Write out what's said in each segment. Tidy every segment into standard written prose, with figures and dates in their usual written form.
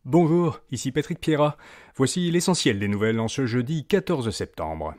Bonjour, ici Patrick Pierrat. Voici l'essentiel des nouvelles en ce jeudi 14 septembre.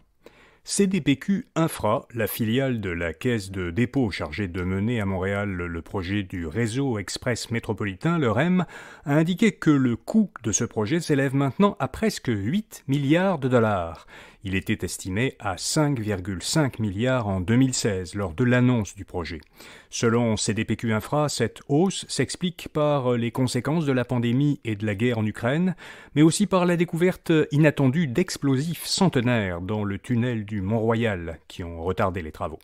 CDPQ Infra, la filiale de la Caisse de dépôt chargée de mener à Montréal le projet du réseau express métropolitain, le REM, a indiqué que le coût de ce projet s'élève maintenant à presque 8 milliards de dollars. Il était estimé à 5,5 milliards en 2016 lors de l'annonce du projet. Selon CDPQ Infra, cette hausse s'explique par les conséquences de la pandémie et de la guerre en Ukraine, mais aussi par la découverte inattendue d'explosifs centenaires dans le tunnel du Mont-Royal qui ont retardé les travaux.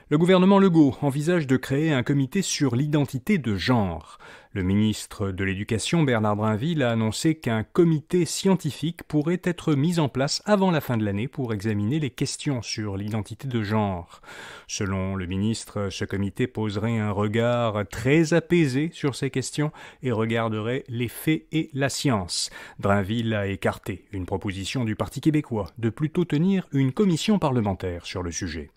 Le gouvernement Legault envisage de créer un comité sur l'identité de genre. Le ministre de l'Éducation, Bernard Drinville, a annoncé qu'un comité scientifique pourrait être mis en place avant la fin de l'année pour examiner les questions sur l'identité de genre. Selon le ministre, ce comité poserait un regard très apaisé sur ces questions et regarderait les faits et la science. Drinville a écarté une proposition du Parti québécois de plutôt tenir une commission parlementaire sur le sujet.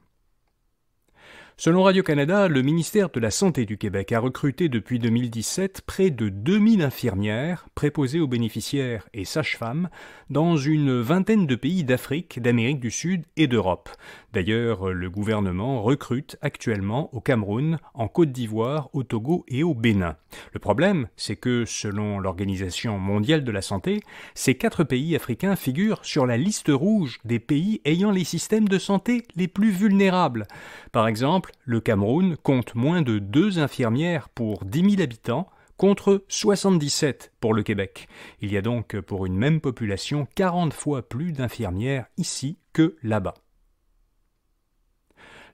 Selon Radio-Canada, le ministère de la Santé du Québec a recruté depuis 2017 près de 2000 infirmières, préposées aux bénéficiaires et sages-femmes dans une vingtaine de pays d'Afrique, d'Amérique du Sud et d'Europe. D'ailleurs, le gouvernement recrute actuellement au Cameroun, en Côte d'Ivoire, au Togo et au Bénin. Le problème, c'est que, selon l'Organisation mondiale de la santé, ces 4 pays africains figurent sur la liste rouge des pays ayant les systèmes de santé les plus vulnérables. Par exemple, le Cameroun compte moins de 2 infirmières pour 10 000 habitants, contre 77 pour le Québec. Il y a donc pour une même population 40 fois plus d'infirmières ici que là-bas.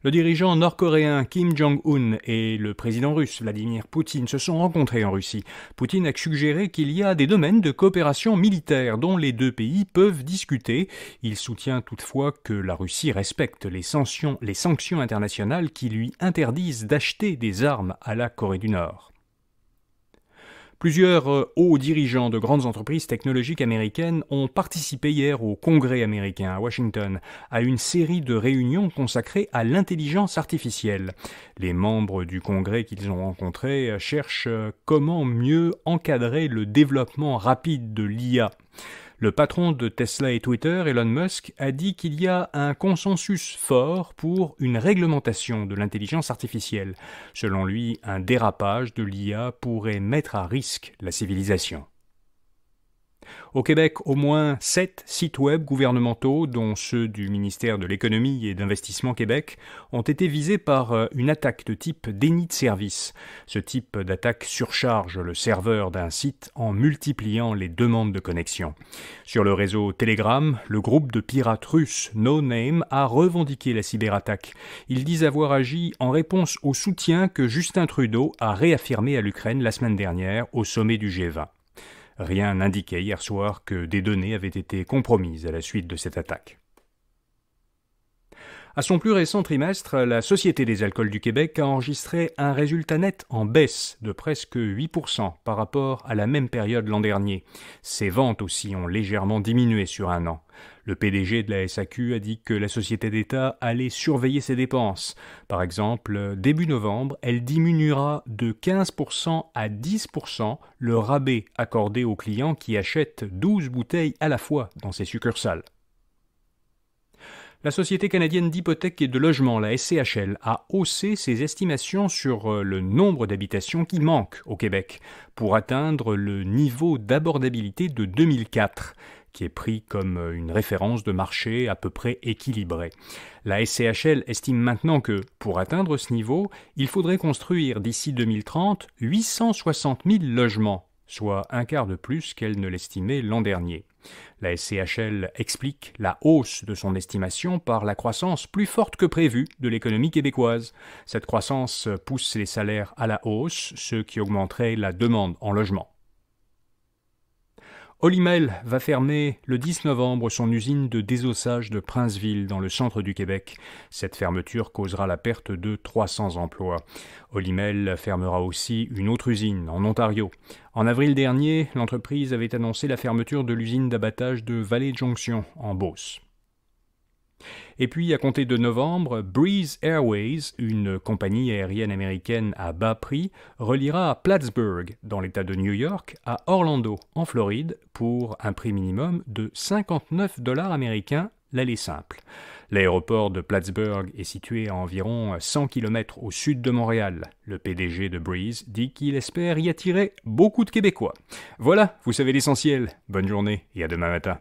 Le dirigeant nord-coréen Kim Jong-un et le président russe Vladimir Poutine se sont rencontrés en Russie. Poutine a suggéré qu'il y a des domaines de coopération militaire dont les deux pays peuvent discuter. Il soutient toutefois que la Russie respecte les sanctions internationales qui lui interdisent d'acheter des armes à la Corée du Nord. Plusieurs hauts dirigeants de grandes entreprises technologiques américaines ont participé hier au Congrès américain à Washington à une série de réunions consacrées à l'intelligence artificielle. Les membres du Congrès qu'ils ont rencontrés cherchent comment mieux encadrer le développement rapide de l'IA. Le patron de Tesla et Twitter, Elon Musk, a dit qu'il y a un consensus fort pour une réglementation de l'intelligence artificielle. Selon lui, un dérapage de l'IA pourrait mettre à risque la civilisation. Au Québec, au moins 7 sites web gouvernementaux, dont ceux du ministère de l'Économie et d'Investissement Québec, ont été visés par une attaque de type déni de service. Ce type d'attaque surcharge le serveur d'un site en multipliant les demandes de connexion. Sur le réseau Telegram, le groupe de pirates russes No Name a revendiqué la cyberattaque. Ils disent avoir agi en réponse au soutien que Justin Trudeau a réaffirmé à l'Ukraine la semaine dernière au sommet du G20. Rien n'indiquait hier soir que des données avaient été compromises à la suite de cette attaque. À son plus récent trimestre, la Société des alcools du Québec a enregistré un résultat net en baisse de presque 8% par rapport à la même période l'an dernier. Ses ventes aussi ont légèrement diminué sur un an. Le PDG de la SAQ a dit que la société d'État allait surveiller ses dépenses. Par exemple, début novembre, elle diminuera de 15% à 10% le rabais accordé aux clients qui achètent 12 bouteilles à la fois dans ses succursales. La Société canadienne d'hypothèques et de logement, la SCHL, a haussé ses estimations sur le nombre d'habitations qui manquent au Québec pour atteindre le niveau d'abordabilité de 2004, qui est pris comme une référence de marché à peu près équilibrée. La SCHL estime maintenant que, pour atteindre ce niveau, il faudrait construire d'ici 2030 860 000 logements, soit un quart de plus qu'elle ne l'estimait l'an dernier. La SCHL explique la hausse de son estimation par la croissance plus forte que prévue de l'économie québécoise. Cette croissance pousse les salaires à la hausse, ce qui augmenterait la demande en logement. Olymel va fermer le 10 novembre son usine de désossage de Princeville dans le centre du Québec. Cette fermeture causera la perte de 300 emplois. Olymel fermera aussi une autre usine en Ontario. En avril dernier, l'entreprise avait annoncé la fermeture de l'usine d'abattage de Valley Junction en Beauce. Et puis, à compter de novembre, Breeze Airways, une compagnie aérienne américaine à bas prix, reliera Plattsburgh, dans l'État de New York, à Orlando, en Floride, pour un prix minimum de 59 $ américains, l'aller simple. L'aéroport de Plattsburgh est situé à environ 100 km au sud de Montréal. Le PDG de Breeze dit qu'il espère y attirer beaucoup de Québécois. Voilà, vous savez l'essentiel. Bonne journée et à demain matin.